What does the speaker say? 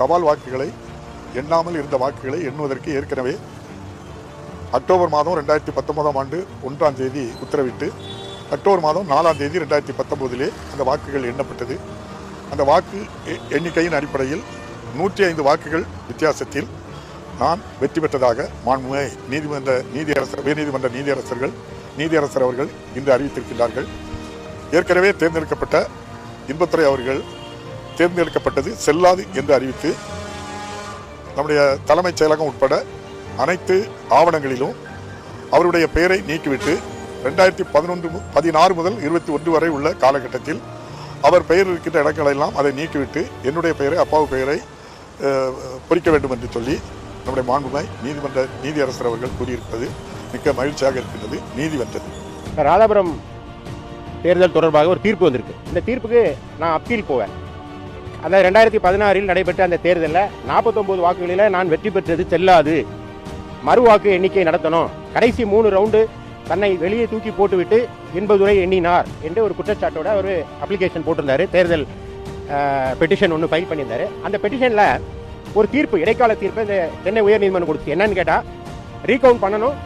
தபால் வாக்குகளை எண்ணாமல் இருந்த வாக்குகளை எண்ணுவதற்கு ஏற்கனவே அக்டோபர் மாதம் 2019 ஆண்டு 1ஆம் தேதி உத்தரவிட்டு அக்டோபர் மாதம் 4ஆம் தேதி 2019 அந்த வாக்குகள் எண்ணப்பட்டது. அந்த வாக்கு எண்ணிக்கையின் அடிப்படையில் 105 வாக்குகள் வித்தியாசத்தில் நான் வெற்றி பெற்றதாக மாண்புமிகு உயர்நீதிமன்ற நீதியரசர் அவர்கள் இன்று அறிவித்திருக்கிறார்கள். ஏற்கனவே தேர்ந்தெடுக்கப்பட்ட இன்பத்துறை அவர்கள் தேர்ந்தெடுக்கப்பட்டது செல்லாது என்று அறிவித்து நம்முடைய தலைமைச் செயலகம் உட்பட அனைத்து ஆவணங்களிலும் அவருடைய பெயரை நீக்கிவிட்டு 2016 முதல் 21 வரை உள்ள காலகட்டத்தில் அவர் பெயர் இருக்கின்ற இடங்களெல்லாம் அதை நீக்கிவிட்டு என்னுடைய பெயரை அப்பாவு பெயரை பொறிக்க வேண்டும் என்று சொல்லி நம்முடைய மாண்புமிகு நீதியரசர் அவர்கள் கூறியிருப்பது மிக்க மகிழ்ச்சியாக இருக்கின்றது. நீதி வென்றது. ராதாபுரம் தேர்தல் தொடர்பாக ஒரு தீர்ப்பு வந்திருக்கு. இந்த தீர்ப்புக்கு நான் அப்பீல் போவேன். அதாவது 2016 நடைபெற்ற அந்த தேர்தலில் 49 வாக்குகளில் நான் வெற்றி பெற்றது செல்லாது, மறு வாக்கு எண்ணிக்கை நடத்தணும், கடைசி 3 ரவுண்டு தன்னை வெளியே தூக்கி போட்டுவிட்டு இன்பதுரை எண்ணினார் என்று ஒரு குற்றச்சாட்டோட ஒரு அப்ளிகேஷன் போட்டிருந்தாரு. தேர்தல் பெட்டிஷன் ஒன்று ஃபைல் பண்ணியிருந்தாரு. அந்த பெட்டிஷனில் ஒரு தீர்ப்பு, இடைக்கால தீர்ப்பு இந்த சென்னை உயர்நீதிமன்றம் கொடுத்து என்னன்னு கேட்டால் ரீகவுண்ட் பண்ணணும்,